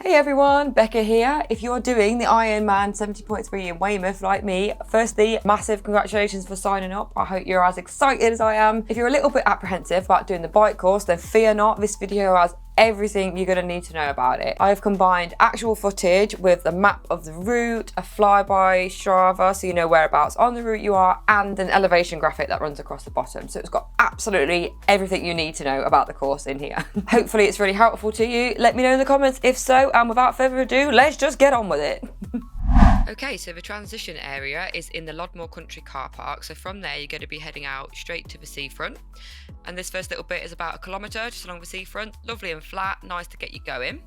Hey everyone, Becca here. If you're doing the Ironman 70.3 in Weymouth like me, firstly, massive congratulations for signing up. I hope you're as excited as I am. If you're a little bit apprehensive about doing the bike course, then fear not. This video has everything you're going to need to know about it. I have combined actual footage with a map of the route, a flyby, Strava, so you know whereabouts on the route you are, and an elevation graphic that runs across the bottom. So it's got absolutely everything you need to know about the course in here. Hopefully it's really helpful to you. Let me know in the comments if so, and without further ado, let's just get on with it. Okay, so the transition area is in the Lodmore Country car park. So from there, you're going to be heading out straight to the seafront. And this first little bit is about 1 kilometre just along the seafront. Lovely and flat, nice to get you going.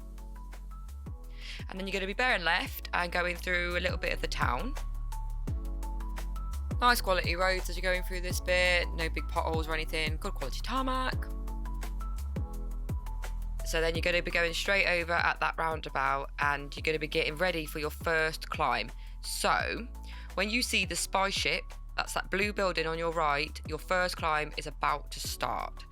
And then you're going to be bearing left and going through a little bit of the town. Nice quality roads as you're going through this bit. No big potholes or anything. Good quality tarmac. So then you're going to be going straight over at that roundabout and you're going to be getting ready for your first climb. So when you see the spy ship, that's that blue building on your right, your first climb is about to start.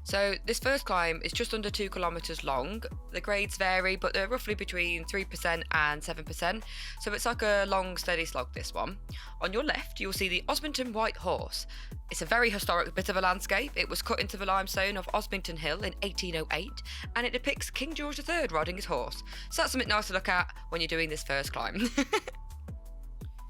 So this first climb is just under 2 kilometres long. The grades vary, but they're roughly between 3% and 7%. So it's like a long, steady slog, this one. On your left, you'll see the Osmington White Horse. It's a very historic bit of a landscape. It was cut into the limestone of Osmington Hill in 1808, and it depicts King George III riding his horse. So that's something nice to look at when you're doing this first climb.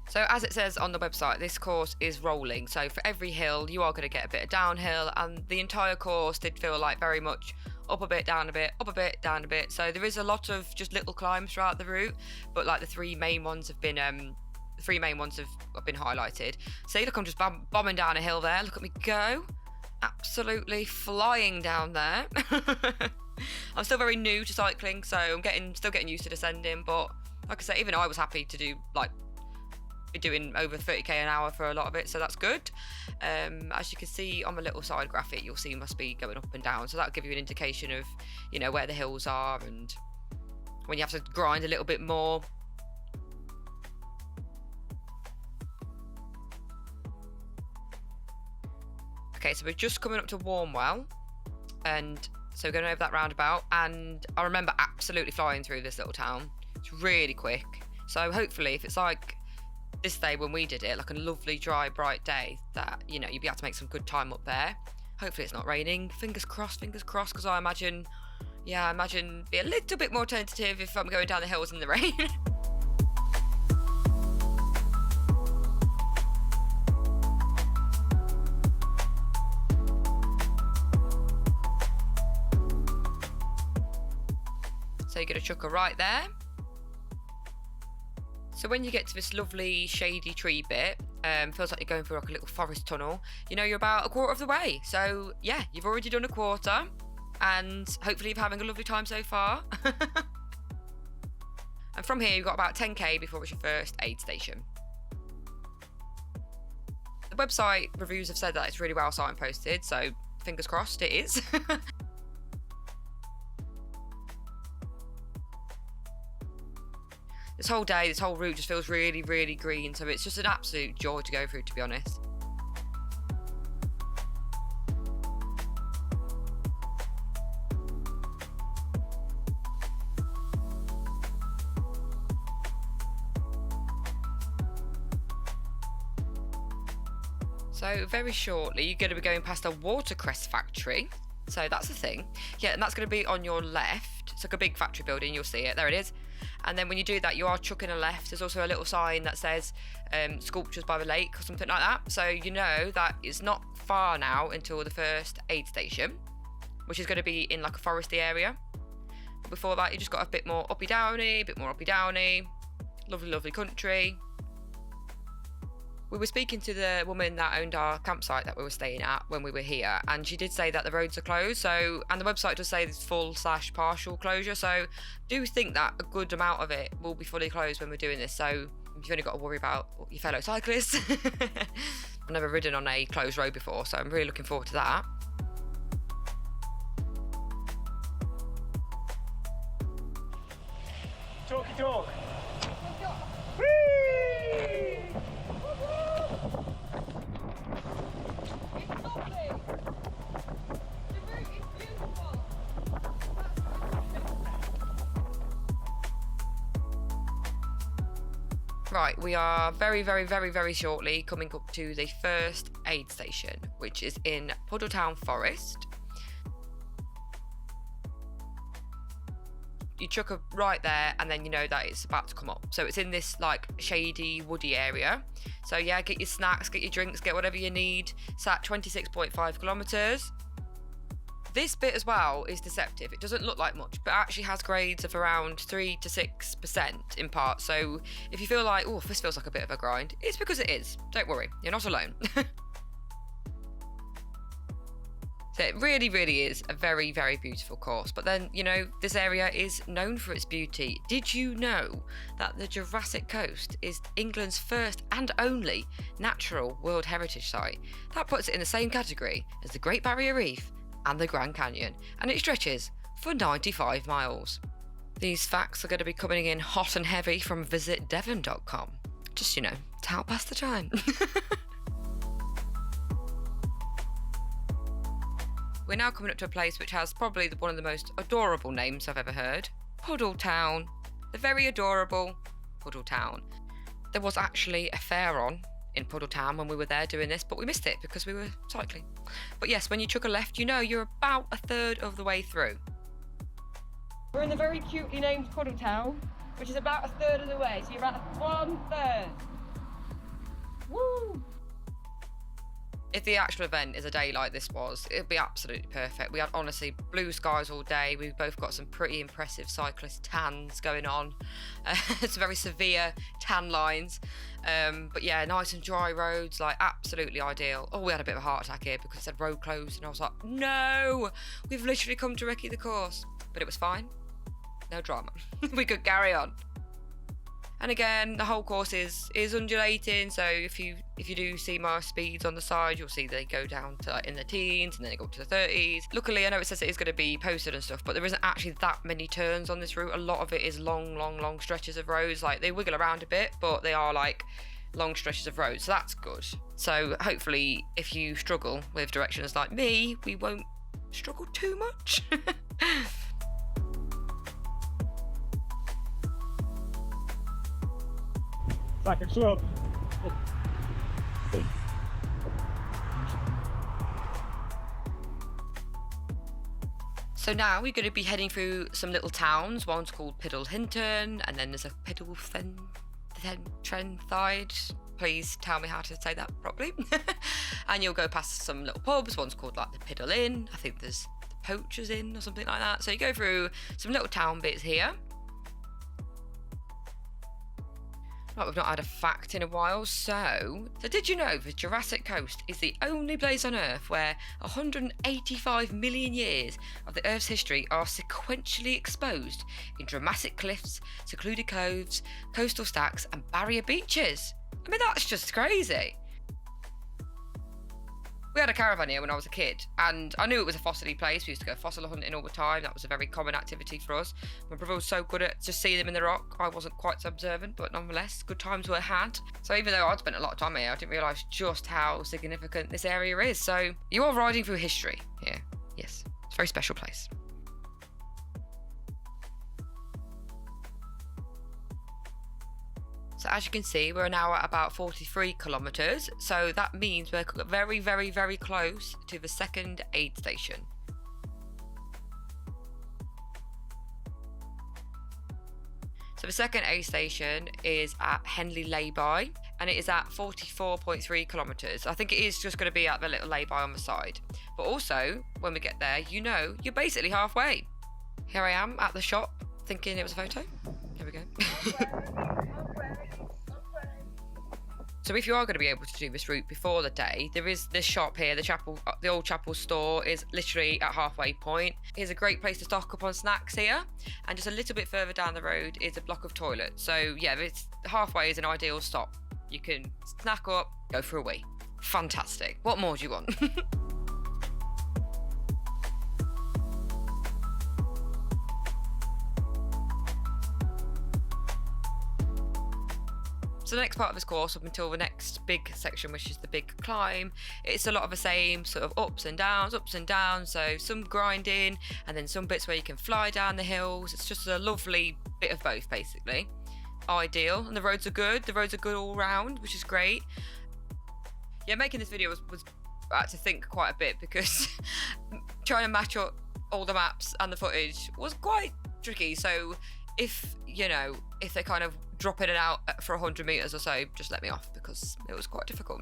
So as it says on the website, this course is rolling. So for every hill, you are going to get a bit of downhill, and the entire course did feel like very much up a bit, down a bit, up a bit, down a bit. So there is a lot of just little climbs throughout the route, but like the three main ones have been highlighted. See, look, I'm just bombing down a hill there. Look at me go. Absolutely flying down there. I'm still very new to cycling, so I'm still getting used to descending, but like I say, even I was happy to do be doing over 30k an hour for a lot of it, so that's good. As you can see on the little side graphic, you'll see must be going up and down, so that'll give you an indication of, you know, where the hills are and when you have to grind a little bit more. Okay, so we're just coming up to Warmwell, and so we're going over that roundabout, and I remember absolutely flying through this little town. It's really quick, so hopefully if it's like this day when we did it, like a lovely dry bright day, that, you know, you'll be able to make some good time up there. Hopefully it's not raining. Fingers crossed, because I imagine be a little bit more tentative if I'm going down the hills in the rain. So you're going to chuck a right there. So when you get to this lovely shady tree bit, feels like you're going through like a little forest tunnel, you know, you're about a quarter of the way. So yeah, you've already done a quarter, and hopefully you're having a lovely time so far. And from here, you've got about 10k before it's your first aid station. The website reviews have said that it's really well signposted, so fingers crossed it is. This whole day, this whole route just feels really, really green, so it's just an absolute joy to go through, to be honest. So very shortly, you're going to be going past a watercress factory. So that's the thing. Yeah, and that's going to be on your left. It's like a big factory building, you'll see it. There it is. And then when you do that, you are chucking a left. There's also a little sign that says sculptures by the lake or something like that. So you know that it's not far now until the first aid station, which is going to be in like a foresty area. But before that, you just got a bit more uppy downy, lovely, lovely country. We were speaking to the woman that owned our campsite that we were staying at when we were here, and she did say that the roads are closed, so, and the website does say it's full/partial closure, so I do think that a good amount of it will be fully closed when we're doing this, so you've only got to worry about your fellow cyclists. I've never ridden on a closed road before, so I'm really looking forward to that. Talky talk. Right, we are very, very, very, very shortly coming up to the first aid station, which is in Puddletown Forest. You chuck a right there and then you know that it's about to come up. So it's in this like shady, woody area. So yeah, get your snacks, get your drinks, get whatever you need. It's at 26.5 kilometers. This bit as well is deceptive. It doesn't look like much, but actually has grades of around 3 to 6% in parts. So if you feel like, oh, this feels like a bit of a grind, it's because it is. Don't worry, you're not alone. So it really, really is a very, very beautiful course. But then, you know, this area is known for its beauty. Did you know that the Jurassic Coast is England's first and only natural World Heritage Site? That puts it in the same category as the Great Barrier Reef and the Grand Canyon, and it stretches for 95 miles. These facts are going to be coming in hot and heavy from visitdevon.com. Just, you know, to help pass the time. We're now coming up to a place which has probably one of the most adorable names I've ever heard. Puddletown. The very adorable Puddletown. There was actually a fair on in Puddletown when we were there doing this, but we missed it because we were cycling. But yes, when you chuck a left, you know you're about a third of the way through. We're in the very cutely named Puddletown, which is about a third of the way, so you're about 1/3. Woo! If the actual event is a day like this was, it'd be absolutely perfect. We had honestly blue skies all day. We've both got some pretty impressive cyclist tans going on. It's very severe tan lines. But yeah, nice and dry roads, like absolutely ideal. Oh, we had a bit of a heart attack here because it said road closed and I was like, no, we've literally come to recce the course. But it was fine. No drama. We could carry on. And again, the whole course is undulating, so if you do see my speeds on the side, you'll see they go down to like in the teens and then they go up to the 30s. Luckily, I know it says it is going to be posted and stuff, but there isn't actually that many turns on this route. A lot of it is long stretches of roads. Like they wiggle around a bit, but they are like long stretches of roads, so that's good. So hopefully, if you struggle with directions like me, we won't struggle too much. Like a slope. So now we're going to be heading through some little towns. One's called Piddlehinton, and then there's a Piddletrenthide. Please tell me how to say that properly. And you'll go past some little pubs. One's called like the Piddle Inn. I think there's the Poacher's Inn or something like that. So you go through some little town bits here. Right, we've not had a fact in a while, so did you know the Jurassic Coast is the only place on Earth where 185 million years of the Earth's history are sequentially exposed in dramatic cliffs, secluded coves, coastal stacks and barrier beaches? I mean, that's just crazy. We had a caravan here when I was a kid, and I knew it was a fossily place. We used to go fossil hunting all the time. That was a very common activity for us. My brother was so good at just seeing them in the rock. I wasn't quite so observant, but nonetheless, good times were had. So even though I'd spent a lot of time here, I didn't realise just how significant this area is. So you are riding through history here. Yes, it's a very special place. So as you can see, we're now at about 43 kilometres. So that means we're very, very, very close to the second aid station. So the second aid station is at Henley Lay-by, and it is at 44.3 kilometres. I think it is just going to be at the little lay-by on the side. But also, when we get there, you know, you're basically halfway. Here I am at the shop, thinking it was a photo. Here we go. So if you are going to be able to do this route before the day, there is this shop here, the old chapel store is literally at halfway point. Here's a great place to stock up on snacks here, and just a little bit further down the road is a block of toilets. So yeah, it's halfway is an ideal stop. You can snack up, go for a wee. Fantastic. What more do you want? So the next part of this course, up until the next big section, which is the big climb, it's a lot of the same sort of ups and downs. So some grinding and then some bits where you can fly down the hills. It's just a lovely bit of both, basically. ideal, and the roads are good. The roads are good all round, which is great. Yeah, making this video was I had to think quite a bit because trying to match up all the maps and the footage was quite tricky. So if they kind of drop in and out for 100 meters or so, just let me off because it was quite difficult.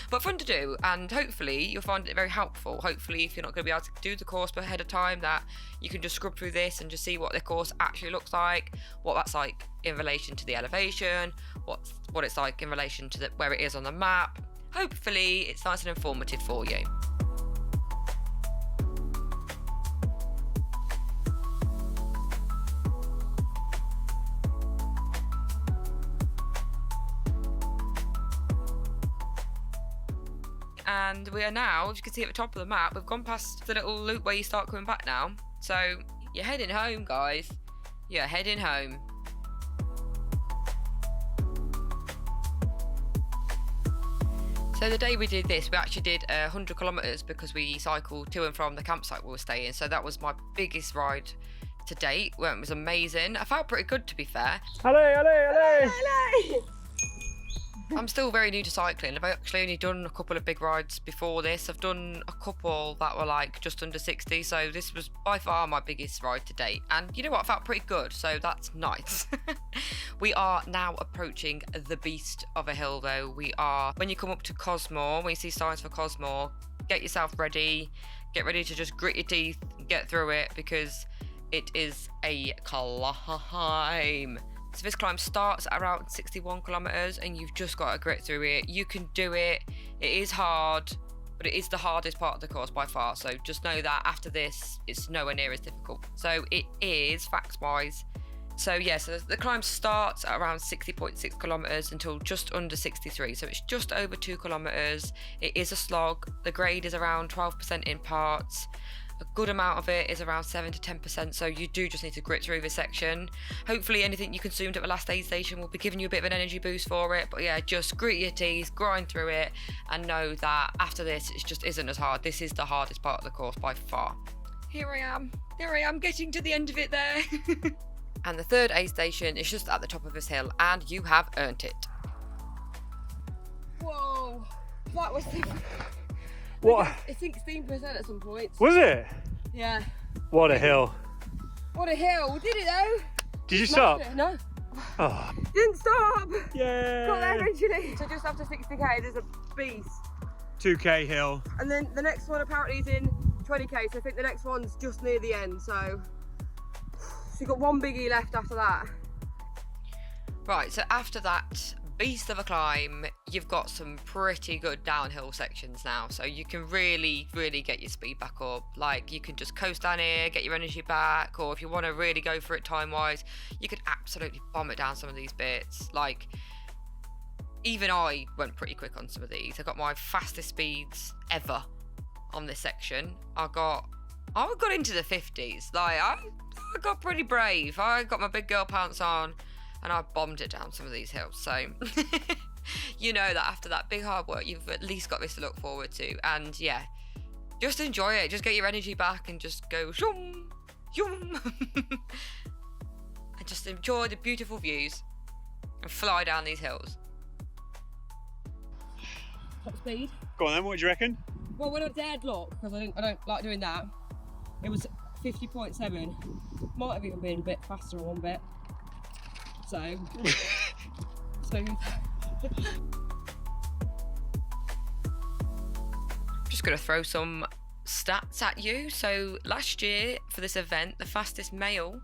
But fun to do, and hopefully you'll find it very helpful. Hopefully, if you're not going to be able to do the course ahead of time, that you can just scrub through this and just see what the course actually looks like, what that's like in relation to the elevation, what it's like in relation to where it is on the map. Hopefully it's nice and informative for you. And we are now, as you can see at the top of the map, we've gone past the little loop where you start coming back now. So you're heading home, guys. You're heading home. So the day we did this, we actually did 100 kilometres because we cycled to and from the campsite we were staying. So that was my biggest ride to date. Well, it was amazing. I felt pretty good, to be fair. Hello. I'm still very new to cycling. I've actually only done a couple of big rides before this. I've done a couple that were like just under 60. So this was by far my biggest ride to date. And you know what? I felt pretty good. So that's nice. We are now approaching the beast of a hill though. When you come up to Cosmore, when you see signs for Cosmore, get yourself ready. Get ready to just grit your teeth and get through it because it is a climb. So this climb starts at around 61 kilometers and you've just got to grit through it. You can do it. It is hard, but it is the hardest part of the course by far. So just know that after this, it's nowhere near as difficult. So it is facts-wise. So yeah, so the climb starts at around 60.6 kilometers until just under 63. So it's just over 2 kilometers. It is a slog. The grade is around 12% in parts. A good amount of it is around 7 to 10%, so you do just need to grit through this section. Hopefully anything you consumed at the last aid station will be giving you a bit of an energy boost for it, but yeah, just grit your teeth, grind through it, and know that after this, it just isn't as hard. This is the hardest part of the course by far. Here I am getting to the end of it there. And the third aid station is just at the top of this hill, and you have earned it. Whoa, that was What? it's 16% at some points. Was it? Yeah. What a hill. What a hill. We did it though. Did you stop? No. Oh. Didn't stop. Yeah. Got there eventually. So just after 60k, there's a beast. 2k hill. And then the next one apparently is in 20k, so I think the next one's just near the end. So you've got one biggie left after that. Right, so after that beast of a climb, you've got some pretty good downhill sections now, so you can really get your speed back up. Like, you can just coast down here, get your energy back, or if you want to really go for it time wise, you could absolutely bomb it down some of these bits. Like, even I went pretty quick on some of these. I got my fastest speeds ever on this section. I got into the 50s. Like, I got pretty brave. I got my big girl pants on and I bombed it down some of these hills. So you know that after that big hard work, you've at least got this to look forward to. And yeah, just enjoy it. Just get your energy back and just go shoom, shoom. And just enjoy the beautiful views and fly down these hills. Top speed. Go on then, what do you reckon? Well, when I deadlock, because I don't like doing that, it was 50.7. Might have even been a bit faster on one bit. So, smooth. Just going to throw some stats at you. So last year for this event, the fastest male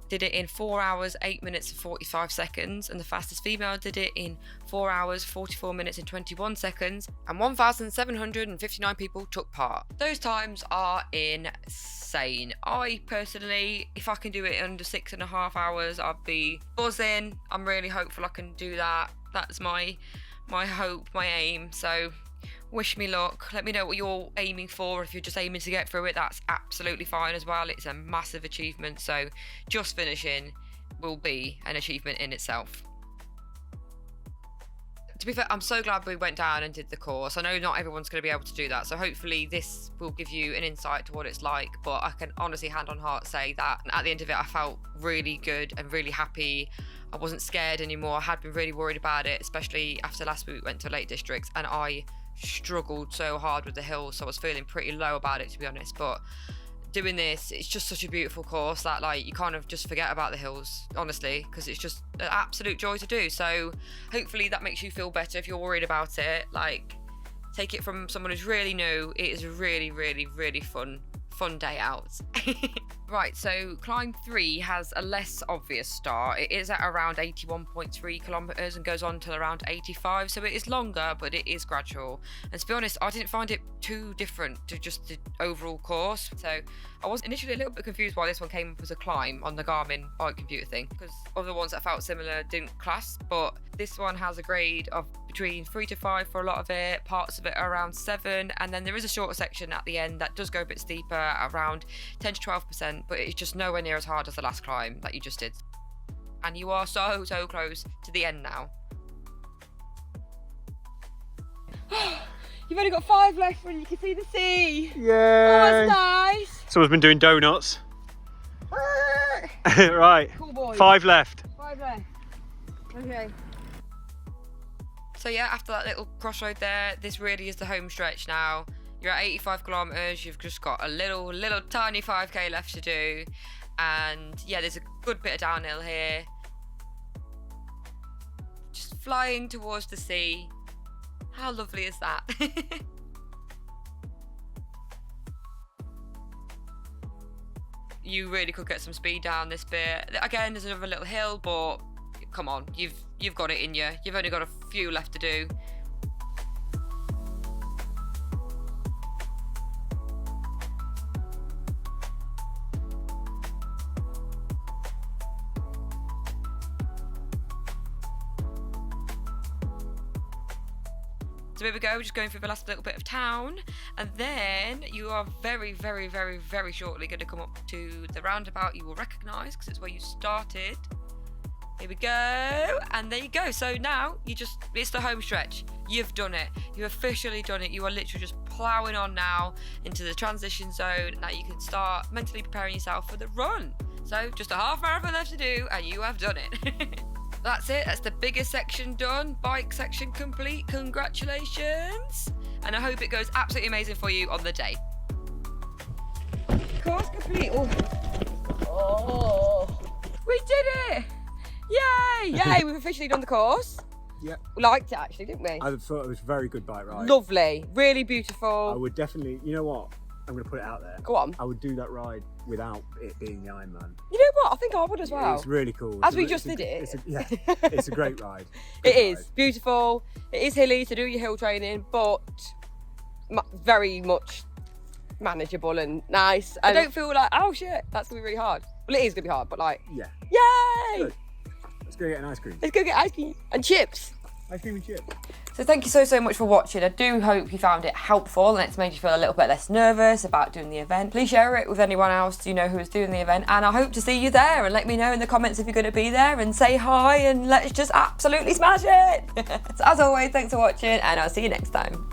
did it in 4 hours, 8 minutes and 45 seconds, and the fastest female did it in 4 hours, 44 minutes and 21 seconds, and 1,759 people took part. Those times are insane. I personally, if I can do it under 6.5 hours, I'd be buzzing. I'm really hopeful I can do that. That's my hope, my aim. So wish me luck. Let me know what you're aiming for. If you're just aiming to get through it, that's absolutely fine as well. It's a massive achievement, so just finishing will be an achievement in itself. To be fair, I'm so glad we went down and did the course. I know not everyone's going to be able to do that, so hopefully this will give you an insight to what it's like. But I can honestly, hand on heart, say that at the end of it, I felt really good and really happy. I wasn't scared anymore. I had been really worried about it, especially after last week we went to Lake Districts, and I struggled so hard with the hills, so I was feeling pretty low about it, to be honest. But doing this, it's just such a beautiful course that like you kind of just forget about the hills, honestly, because it's just an absolute joy to do. So hopefully that makes you feel better if you're worried about it. Like, take it from someone who's really new, it is a really, really, really fun day out. Right, so climb 3 has a less obvious start. It is at around 81.3 kilometers and goes on till around 85, so it is longer, but it is gradual. And to be honest, I didn't find it too different to just the overall course. So I was initially a little bit confused why this one came up as a climb on the Garmin bike computer thing, because other ones that felt similar didn't class, but this one has a grade of between 3 to 5 for a lot of it, parts of it are around 7, and then there is a shorter section at the end that does go a bit steeper, around 10 to 12%, but it's just nowhere near as hard as the last climb that you just did. And you are so close to the end now. You've only got 5 left when you can see the sea. Yeah. Oh, that's nice. Someone's been doing donuts. Right. Cool boy. 5 left. 5 left. Okay. So yeah, after that little crossroad there, this really is the home stretch now. You're at 85 kilometers, you've just got a little tiny 5k left to do. And yeah, there's a good bit of downhill here. Just flying towards the sea. How lovely is that? You really could get some speed down this bit. Again, there's another little hill, but come on, you've got it in you. You've only got a few left to do. So here we go, we're just going through the last little bit of town, and then you are very, very, very, very shortly going to come up to the roundabout you will recognise, because it's where you started. Here we go, and there you go. So now it's the home stretch. You've done it. You've officially done it. You are literally just ploughing on now into the transition zone. Now you can start mentally preparing yourself for the run. So just a half marathon left to do, and you have done it. That's it. That's the biggest section done. Bike section complete. Congratulations. And I hope it goes absolutely amazing for you on the day. Course complete. Oh. We did it! Yay! Yay, we've officially done the course. Yeah. We liked it actually, didn't we? I thought it was a very good bike ride. Lovely. Really beautiful. I would definitely, you know what? I'm going to put it out there. Go on. I would do that ride without it being the Ironman. You know what? I think I would as well. It's really cool. As we just did it. It's a great ride. It is beautiful. It is hilly to do your hill training, but very much manageable and nice. I don't feel like, oh shit, that's going to be really hard. Well, it is going to be hard, but like, yeah. Yay! Good. Let's go get an ice cream. Let's go get ice cream and chips. Ice cream and chips. So thank you so much for watching. I do hope you found it helpful and it's made you feel a little bit less nervous about doing the event. Please share it with anyone else you know who is doing the event, and I hope to see you there, and let me know in the comments if you're going to be there, and say hi, and let's just absolutely smash it. So as always, thanks for watching, and I'll see you next time.